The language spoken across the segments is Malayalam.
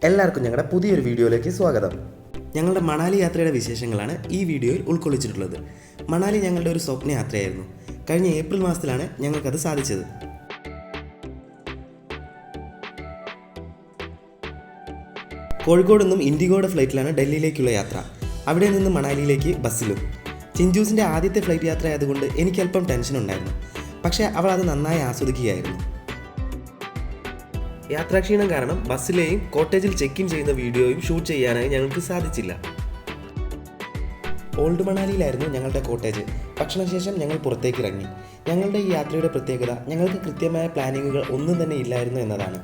എല്ലാവർക്കും ഞങ്ങളുടെ പുതിയൊരു വീഡിയോയിലേക്ക് സ്വാഗതം. ഞങ്ങളുടെ മണാലി യാത്രയുടെ വിശേഷങ്ങളാണ് ഈ വീഡിയോയിൽ ഉൾക്കൊള്ളിച്ചിട്ടുള്ളത്. മണാലി ഞങ്ങളുടെ ഒരു സ്വപ്ന യാത്രയായിരുന്നു. കഴിഞ്ഞ ഏപ്രിൽ മാസത്തിലാണ് ഞങ്ങൾക്കത് സാധിച്ചത്. കോഴിക്കോട് നിന്നും ഇൻഡിഗോയുടെ ഫ്ലൈറ്റിലാണ് ഡൽഹിയിലേക്കുള്ള യാത്ര. അവിടെ നിന്ന് മണാലിയിലേക്ക് ബസ്സിലും. ചിഞ്ചൂസിൻ്റെ ആദ്യത്തെ ഫ്ലൈറ്റ് യാത്ര ആയതുകൊണ്ട് എനിക്കല്പം ടെൻഷൻ ഉണ്ടായിരുന്നു. പക്ഷേ അവൾ അത് നന്നായി ആസ്വദിക്കുകയായിരുന്നു. യാത്രാക്ഷീണം കാരണം ബസ്സിലെയും കോട്ടേജിൽ ചെക്ക് ഇൻ ചെയ്യുന്ന വീഡിയോയും ഷൂട്ട് ചെയ്യാനായി ഞങ്ങൾക്ക് സാധിച്ചില്ല. ഓൾഡ് മണാലിയിലായിരുന്നു ഞങ്ങളുടെ കോട്ടേജ്. ഭക്ഷണശേഷം ഞങ്ങൾ പുറത്തേക്ക് ഇറങ്ങി. ഞങ്ങളുടെ ഈ യാത്രയുടെ പ്രത്യേകത ഞങ്ങൾക്ക് കൃത്യമായ പ്ലാനിങ്ങുകൾ ഒന്നും തന്നെ ഇല്ലായിരുന്നു എന്നതാണ്.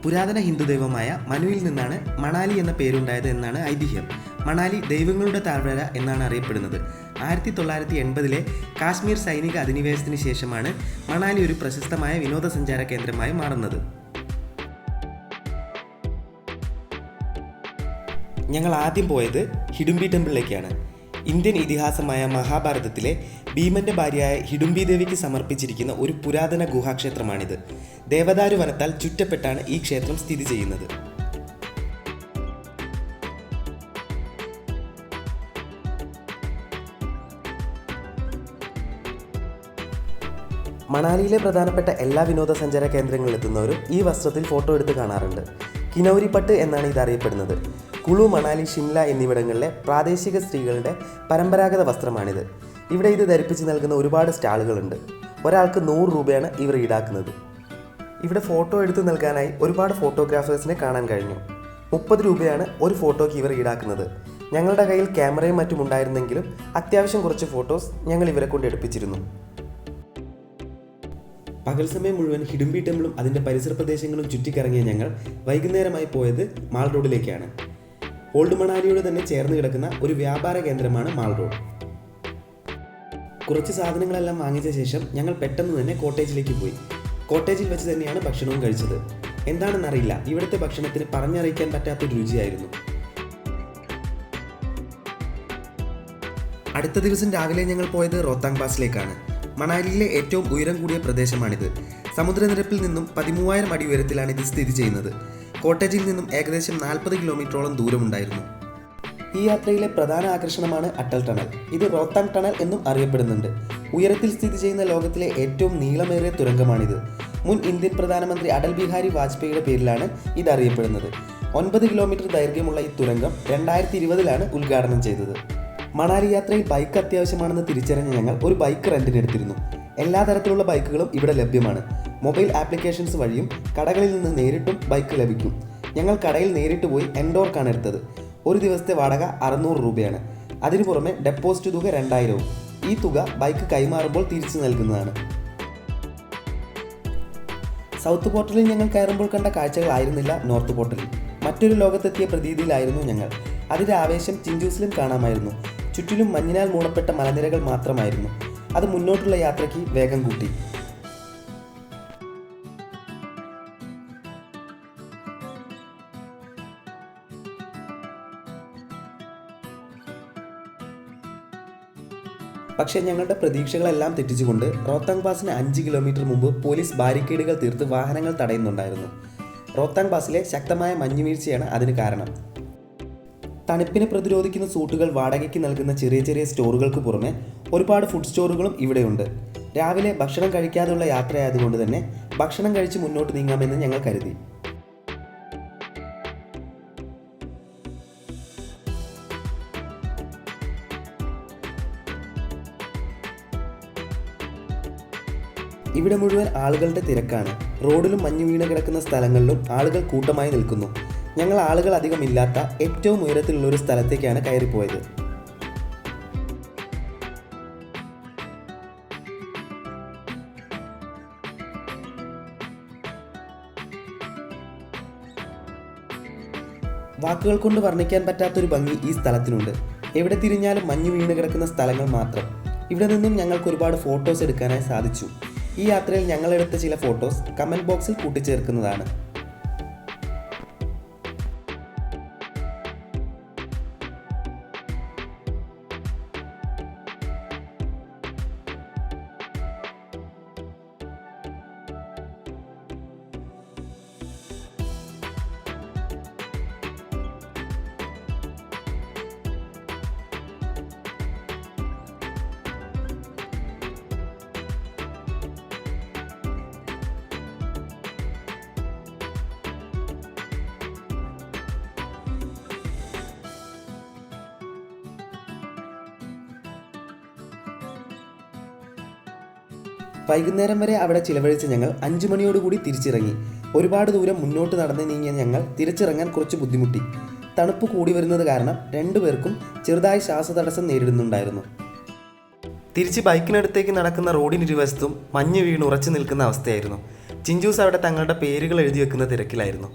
പുരാതന ഹിന്ദു ദൈവമായ മനുവിൽ നിന്നാണ് മണാലി എന്ന പേരുണ്ടായത് എന്നാണ് ഐതിഹ്യം. മണാലി ദൈവങ്ങളുടെ താഴ്വര എന്നാണ് അറിയപ്പെടുന്നത്. 1980-ലെ കാശ്മീർ സൈനിക അധിനിവേശത്തിന് ശേഷമാണ് മണാലി ഒരു പ്രശസ്തമായ വിനോദസഞ്ചാര കേന്ദ്രമായി മാറുന്നത്. ഞങ്ങൾ ആദ്യം പോയത് ഹിഡുംബി ടെമ്പിളിലേക്കാണ്. ഇന്ത്യൻ ഇതിഹാസമായ മഹാഭാരതത്തിലെ ഭീമന്റെ ഭാര്യയായ ഹിഡുംബി ദേവിക്ക് സമർപ്പിച്ചിരിക്കുന്ന ഒരു പുരാതന ഗുഹാക്ഷേത്രമാണിത്. ദേവദാരു വനത്താൽ ചുറ്റപ്പെട്ടാണ് ഈ ക്ഷേത്രം സ്ഥിതി ചെയ്യുന്നത്. മണാലിയിലെ പ്രധാനപ്പെട്ട എല്ലാ വിനോദസഞ്ചാര കേന്ദ്രങ്ങളിൽ എത്തുന്നവരും ഈ വസ്ത്രത്തിൽ ഫോട്ടോ എടുത്ത് കാണാറുണ്ട്. കിനൗരി പട്ട് എന്നാണ് ഇത് അറിയപ്പെടുന്നത്. കുളു, മണാലി, ഷിംല എന്നിവിടങ്ങളിലെ പ്രാദേശിക സ്ത്രീകളുടെ പരമ്പരാഗത വസ്ത്രമാണിത്. ഇവിടെ ഇത് ധരിപ്പിച്ച് നൽകുന്ന ഒരുപാട് സ്റ്റാളുകളുണ്ട്. ഒരാൾക്ക് 100 രൂപയാണ് ഇവർ ഈടാക്കുന്നത്. ഇവിടെ ഫോട്ടോ എടുത്ത് നൽകാനായി ഒരുപാട് ഫോട്ടോഗ്രാഫേഴ്സിനെ കാണാൻ കഴിഞ്ഞു. 30 രൂപയാണ് ഒരു ഫോട്ടോയ്ക്ക് ഇവർ ഈടാക്കുന്നത്. ഞങ്ങളുടെ കയ്യിൽ ക്യാമറയും മറ്റും ഉണ്ടായിരുന്നെങ്കിലും അത്യാവശ്യം കുറച്ച് ഫോട്ടോസ് ഞങ്ങൾ ഇവരെ കൊണ്ട് എടുപ്പിച്ചിരുന്നു. പകൽ സമയം മുഴുവൻ ഹിഡുംബി ടെമ്പിളും അതിൻ്റെ പരിസര പ്രദേശങ്ങളും ചുറ്റിക്കറങ്ങിയ ഞങ്ങൾ വൈകുന്നേരമായി പോയത് മാൾ റോഡിലേക്കാണ്. ഓൾഡ് മണാലിയോട് തന്നെ ചേർന്ന് കിടക്കുന്ന ഒരു വ്യാപാര കേന്ദ്രമാണ് മാൾ റോഡ്. കുറച്ച് സാധനങ്ങളെല്ലാം വാങ്ങിച്ച ശേഷം ഞങ്ങൾ പെട്ടെന്ന് തന്നെ കോട്ടേജിലേക്ക് പോയി. കോട്ടേജിൽ വെച്ച് തന്നെയാണ് ഭക്ഷണവും കഴിച്ചത്. എന്താണെന്നറിയില്ല, ഇവിടുത്തെ ഭക്ഷണത്തിന് പറഞ്ഞറിയിക്കാൻ പറ്റാത്തൊരു രുചിയായിരുന്നു. അടുത്ത ദിവസം രാവിലെ ഞങ്ങൾ പോയത് റോത്താങ് പാസിലേക്കാണ്. മണാലിയിലെ ഏറ്റവും ഉയരം കൂടിയ പ്രദേശമാണിത്. സമുദ്രനിരപ്പിൽ നിന്നും 13,000 അടി ഉയരത്തിലാണ് ഇത് സ്ഥിതി ചെയ്യുന്നത്. കോട്ടേജിൽ നിന്നും ഏകദേശം 40 കിലോമീറ്ററോളം ദൂരമുണ്ടായിരുന്നു. ഈ യാത്രയിലെ പ്രധാന ആകർഷണമാണ് അട്ടൽ ടണൽ. ഇത് റോത്താങ് ടണൽ എന്നും അറിയപ്പെടുന്നുണ്ട്. ഉയരത്തിൽ സ്ഥിതി ചെയ്യുന്ന ലോകത്തിലെ ഏറ്റവും നീളമേറിയ തുരങ്കമാണിത്. മുൻ ഇന്ത്യൻ പ്രധാനമന്ത്രി അടൽ ബിഹാരി വാജ്പേയിയുടെ പേരിലാണ് ഇത് അറിയപ്പെടുന്നത്. 9 കിലോമീറ്റർ ദൈർഘ്യമുള്ള ഈ തുരങ്കം 2020-ലാണ് ഉദ്ഘാടനം ചെയ്തത്. മണാലി യാത്രയിൽ ബൈക്ക് അത്യാവശ്യമാണെന്ന് തിരിച്ചറിഞ്ഞ ഞങ്ങൾ ഒരു ബൈക്ക് റെന്റിന് എടുത്തിരുന്നു. എല്ലാ തരത്തിലുള്ള ബൈക്കുകളും ഇവിടെ ലഭ്യമാണ്. മൊബൈൽ ആപ്ലിക്കേഷൻസ് വഴിയും കടകളിൽ നിന്ന് നേരിട്ടും ബൈക്ക് ലഭിക്കും. ഞങ്ങൾ കടയിൽ നേരിട്ട് പോയി എൻഡോർക്കാണ് എടുത്തത്. ഒരു ദിവസത്തെ വാടക 600 രൂപയാണ്. അതിനു പുറമെ ഡെപ്പോസിറ്റ് തുക 2000-ഉം. ഈ തുക ബൈക്ക് കൈമാറുമ്പോൾ തിരിച്ചു നൽകുന്നതാണ്. സൗത്ത് പോർട്ടലിൽ ഞങ്ങൾ കയറുമ്പോൾ കണ്ട കാഴ്ചകളായിരുന്നില്ല നോർത്ത് പോർട്ടലിൽ. മറ്റൊരു ലോകത്തെത്തിയ പ്രതീതിയിലായിരുന്നു ഞങ്ങൾ. അതിൻ്റെ ആവേശം ചിഞ്ചൂസിലും കാണാമായിരുന്നു. ചുറ്റിലും മഞ്ഞിനാൽ മൂടപ്പെട്ട മലനിരകൾ മാത്രമായിരുന്നു. അത് മുന്നോട്ടുള്ള യാത്രയ്ക്ക് വേഗം കൂട്ടി. പക്ഷേ ഞങ്ങളുടെ പ്രതീക്ഷകളെല്ലാം തെറ്റിച്ചുകൊണ്ട് റോത്താങ് പാസിന് 5 കിലോമീറ്റർ മുമ്പ് പോലീസ് ബാരിക്കേഡുകൾ തീർത്ത് വാഹനങ്ങൾ തടയുന്നുണ്ടായിരുന്നു. റോത്താങ് പാസിലെ ശക്തമായ മഞ്ഞുവീഴ്ചയാണ് അതിന് കാരണം. തണുപ്പിനെ പ്രതിരോധിക്കുന്ന സൂട്ടുകൾ വാടകയ്ക്ക് നൽകുന്ന ചെറിയ ചെറിയ സ്റ്റോറുകൾക്ക് പുറമെ ഒരുപാട് ഫുഡ് സ്റ്റോറുകളും ഇവിടെയുണ്ട്. രാവിലെ ഭക്ഷണം കഴിക്കാതെയുള്ള യാത്രയായതുകൊണ്ട് തന്നെ ഭക്ഷണം കഴിച്ച് മുന്നോട്ട് നീങ്ങാമെന്ന് ഞങ്ങൾ കരുതി. ഇവിടെ മുഴുവൻ ആളുകളുടെ തിരക്കാണ്. റോഡിലും മഞ്ഞു വീണ് കിടക്കുന്ന സ്ഥലങ്ങളിലും ആളുകൾ കൂട്ടമായി നിൽക്കുന്നു. ഞങ്ങൾ ആളുകൾ അധികം ഇല്ലാത്ത ഏറ്റവും ഉയരത്തിലുള്ള ഒരു സ്ഥലത്തേക്കാണ് കയറിപ്പോയത്. വാക്കുകൾ കൊണ്ട് വർണ്ണിക്കാൻ പറ്റാത്തൊരു ഭംഗി ഈ സ്ഥലത്തിനുണ്ട്. എവിടെ തിരിഞ്ഞാലും മഞ്ഞു വീണ് കിടക്കുന്ന സ്ഥലങ്ങൾ മാത്രം. ഇവിടെ നിന്നും ഞങ്ങൾക്ക് ഒരുപാട് ഫോട്ടോസ് എടുക്കാനായി സാധിച്ചു. ഈ യാത്രയിൽ ഞങ്ങളെടുത്ത ചില ഫോട്ടോസ് കമൻറ്റ് ബോക്സിൽ കൂട്ടിച്ചേർക്കുന്നതാണ്. വൈകുന്നേരം വരെ അവിടെ ചിലവഴിച്ച ഞങ്ങൾ 5 മണിയോടുകൂടി തിരിച്ചിറങ്ങി. ഒരുപാട് ദൂരം മുന്നോട്ട് നടന്ന് നീങ്ങിയ ഞങ്ങൾ തിരിച്ചിറങ്ങാൻ കുറച്ച് ബുദ്ധിമുട്ടി. തണുപ്പ് കൂടി വരുന്നത് കാരണം രണ്ടുപേർക്കും ചെറുതായി ശ്വാസതടസ്സം നേരിടുന്നുണ്ടായിരുന്നു. തിരിച്ച് ബൈക്കിനടുത്തേക്ക് നടക്കുന്ന റോഡിനിരുവശത്തും മഞ്ഞ് വീണ് ഉറച്ചു നിൽക്കുന്ന അവസ്ഥയായിരുന്നു. ചിഞ്ചൂസ് അവിടെ തങ്ങളുടെ പേരുകൾ എഴുതി വെക്കുന്ന തിരക്കിലായിരുന്നു.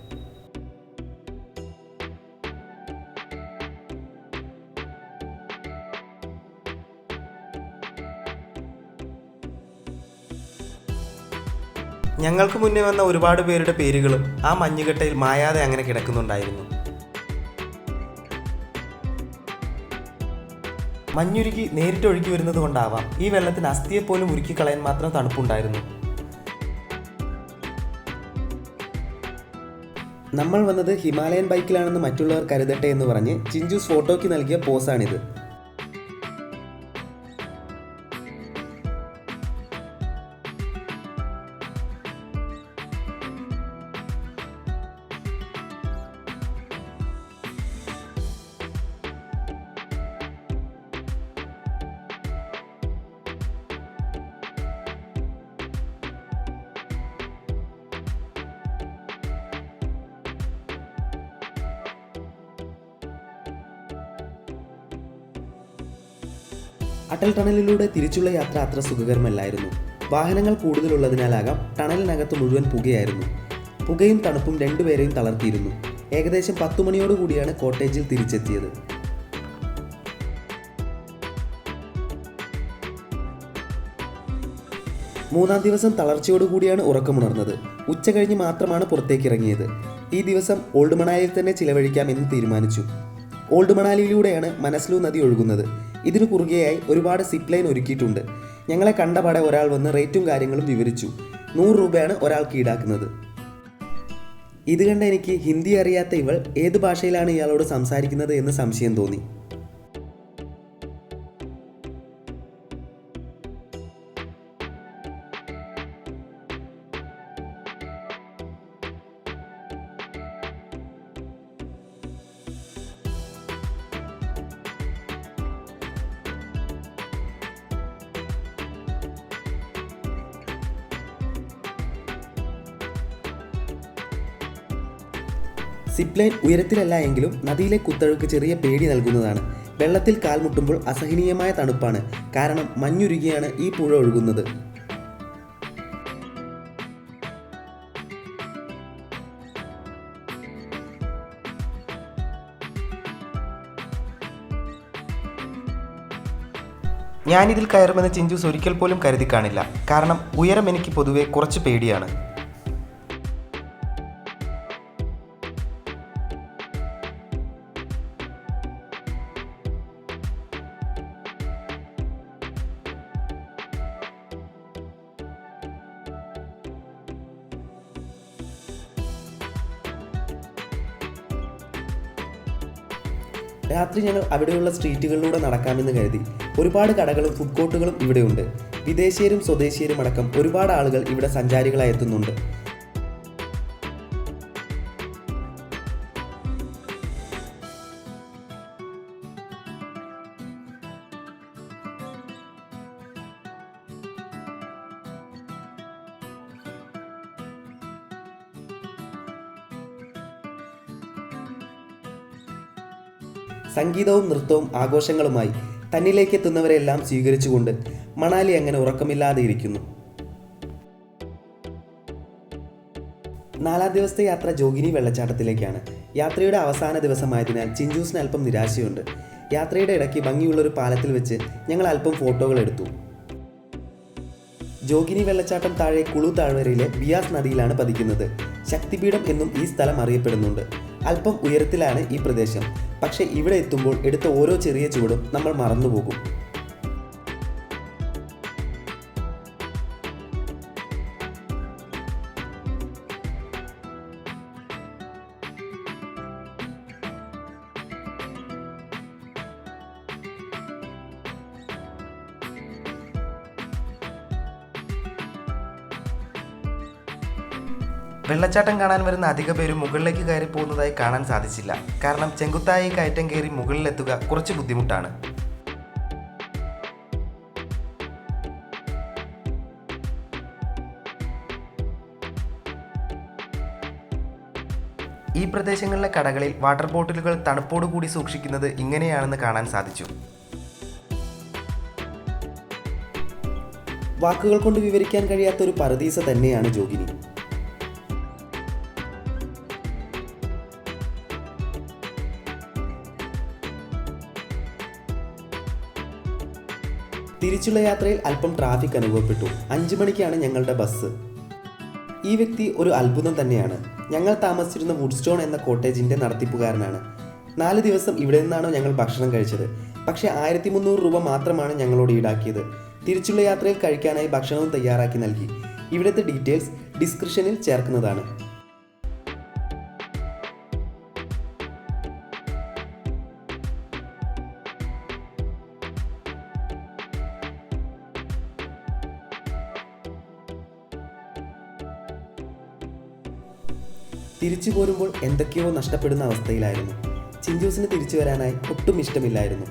ഞങ്ങൾക്ക് മുന്നേ വന്ന ഒരുപാട് പേരുടെ പേരുകളും ആ മഞ്ഞുകെട്ടയിൽ മായാതെ അങ്ങനെ കിടക്കുന്നുണ്ടായിരുന്നു. മഞ്ഞുരുക്കി നേരിട്ട് ഒഴുകി വരുന്നത് കൊണ്ടാവാം ഈ വെള്ളത്തിന് അസ്ഥിയെപ്പോലും ഉരുക്കിക്കളയാൻ മാത്രം തണുപ്പുണ്ടായിരുന്നു. നമ്മൾ വന്നത് ഹിമാലയൻ ബൈക്കിലാണെന്ന് മറ്റുള്ളവർ കരുതട്ടെ എന്ന് പറഞ്ഞ് ചിഞ്ചൂസ് ഫോട്ടോയ്ക്ക് നൽകിയ പോസാണിത്. അടൽ ടണലിലൂടെ തിരിച്ചുള്ള യാത്ര അത്ര സുഖകരമല്ലായിരുന്നു. വാഹനങ്ങൾ കൂടുതലുള്ളതിനാലാകാം ടണലിനകത്ത് മുഴുവൻ പുകയായിരുന്നു. പുകയും തണുപ്പും രണ്ടുപേരെയും തളർത്തിയിരുന്നു. ഏകദേശം 10 മണിയോടുകൂടിയാണ് കോട്ടേജിൽ തിരിച്ചെത്തിയത്. മൂന്നാം ദിവസം തളർച്ചയോടുകൂടിയാണ് ഉറക്കമുണർന്നത്. ഉച്ച കഴിഞ്ഞ് മാത്രമാണ് പുറത്തേക്ക് ഇറങ്ങിയത്. ഈ ദിവസം ഓൾഡ് മണാലിയിൽ തന്നെ ചിലവഴിക്കാം എന്ന് തീരുമാനിച്ചു. ഓൾഡ് മണാലിയിലൂടെയാണ് മനസ്ലു നദി ഒഴുകുന്നത്. ഇതിനു കുറുകെയായി ഒരുപാട് സിപ്പ് ലൈൻ ഒരുക്കിയിട്ടുണ്ട്. ഞങ്ങളെ കണ്ടപാടെ ഒരാൾ വന്ന് റേറ്റും കാര്യങ്ങളും വിവരിച്ചു. 100 രൂപയാണ് ഒരാൾക്ക് ഈടാക്കുന്നത്. ഇത് കണ്ട് എനിക്ക് ഹിന്ദി അറിയാത്ത ഇവൾ ഏത് ഭാഷയിലാണ് ഇയാളോട് സംസാരിക്കുന്നത് എന്ന് സംശയം തോന്നി. സിപ്പ് ലൈൻ ഉയരത്തിലല്ല എങ്കിലും നദിയിലെ കുത്തൊഴുക്ക് ചെറിയ പേടി നൽകുന്നതാണ്. വെള്ളത്തിൽ കാൽ മുട്ടുമ്പോൾ അസഹനീയമായ തണുപ്പാണ്. കാരണം മഞ്ഞുരുകിയാണ് ഈ പുഴ ഒഴുകുന്നത്. ഞാനിതിൽ കയറുമെന്ന് ചിഞ്ചൂസ് ഒരിക്കൽ പോലും കരുതി കാണില്ല. കാരണം ഉയരം എനിക്ക് പൊതുവെ കുറച്ച് പേടിയാണ്. രാത്രി ഞങ്ങൾ അവിടെയുള്ള സ്ട്രീറ്റുകളിലൂടെ നടക്കാമെന്ന് കരുതി. ഒരുപാട് കടകളും ഫുഡ് കോർട്ടുകളും ഇവിടെയുണ്ട്. വിദേശീയരും സ്വദേശീയരും അടക്കം ഒരുപാട് ആളുകൾ ഇവിടെ സഞ്ചാരികളായി എത്തുന്നുണ്ട്. സംഗീതവും നൃത്തവും ആഘോഷങ്ങളുമായി തന്നിലേക്ക് എത്തുന്നവരെല്ലാം സ്വീകരിച്ചുകൊണ്ട് മണാലി അങ്ങനെ ഉറക്കമില്ലാതെ ഇരിക്കുന്നു. 4ാം ദിവസത്തെ യാത്ര ജോഗിനി വെള്ളച്ചാട്ടത്തിലേക്കാണ്. യാത്രയുടെ അവസാന ദിവസമായതിനാൽ ചിഞ്ചൂസിന് അല്പം നിരാശയുണ്ട്. യാത്രയുടെ ഇടയ്ക്ക് ഭംഗിയുള്ളൊരു പാലത്തിൽ വെച്ച് ഞങ്ങൾ അല്പം ഫോട്ടോകൾ എടുത്തു. ജോഗിനി വെള്ളച്ചാട്ടം താഴെ കുളു താഴ്വരയിലെ ബിയാസ് നദിയിലാണ് പതിക്കുന്നത്. ശക്തിപീഠം എന്നും ഈ സ്ഥലം അറിയപ്പെടുന്നുണ്ട്. അല്പം ഉയരത്തിലാണ് ഈ പ്രദേശം. പക്ഷേ ഇവിടെ എത്തുമ്പോൾ എടുത്ത ഓരോ ചെറിയ ചുവടും നമ്മൾ മറന്നുപോകും. വെള്ളച്ചാട്ടം കാണാൻ വരുന്ന അധിക പേരും മുകളിലേക്ക് കയറി പോകുന്നതായി കാണാൻ സാധിച്ചില്ല. കാരണം ചെങ്കുത്തായി കയറ്റം കയറി മുകളിലെത്തുക കുറച്ച് ബുദ്ധിമുട്ടാണ്. ഈ പ്രദേശങ്ങളിലെ കടകളിൽ വാട്ടർ ബോട്ടിലുകൾ തണുപ്പോടുകൂടി സൂക്ഷിക്കുന്നത് ഇങ്ങനെയാണെന്ന് കാണാൻ സാധിച്ചു. വാക്കുകൾ കൊണ്ട് വിവരിക്കാൻ കഴിയാത്ത ഒരു പറുദീസ തന്നെയാണ് ജോഗിനി. തിരിച്ചുള്ള യാത്രയിൽ അല്പം ട്രാഫിക് അനുഭവപ്പെട്ടു. 5 മണിക്കാണ് ഞങ്ങളുടെ ബസ്. ഈ വ്യക്തി ഒരു അത്ഭുതം തന്നെയാണ്. ഞങ്ങൾ താമസിച്ചിരുന്ന വുഡ്സ്റ്റോൺ എന്ന കോട്ടേജിൻ്റെ നടത്തിപ്പുകാരനാണ്. 4 ദിവസം ഇവിടെ നിന്നാണ് ഞങ്ങൾ ഭക്ഷണം കഴിച്ചത്. പക്ഷേ 1300 രൂപ മാത്രമാണ് ഞങ്ങളോട് ഈടാക്കിയത്. തിരിച്ചുള്ള യാത്രയിൽ കഴിക്കാനായി ഭക്ഷണവും തയ്യാറാക്കി നൽകി. ഇവിടുത്തെ ഡീറ്റെയിൽസ് ഡിസ്ക്രിപ്ഷനിൽ ചേർക്കുന്നതാണ്. തിരിച്ചു പോരുമ്പോൾ എന്തൊക്കെയോ നഷ്ടപ്പെടുന്ന അവസ്ഥയിലായിരുന്നു. ചിഞ്ചൂസിന് തിരിച്ചു വരാനായി ഒട്ടും ഇഷ്ടമില്ലായിരുന്നു.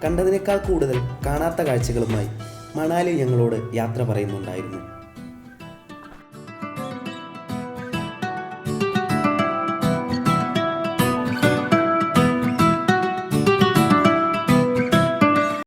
കണ്ടതിനേക്കാൾ കൂടുതൽ കാണാത്ത കാഴ്ചകളുമായി മണാലി ഞങ്ങളോട് യാത്ര പറയുന്നുണ്ടായിരുന്നു.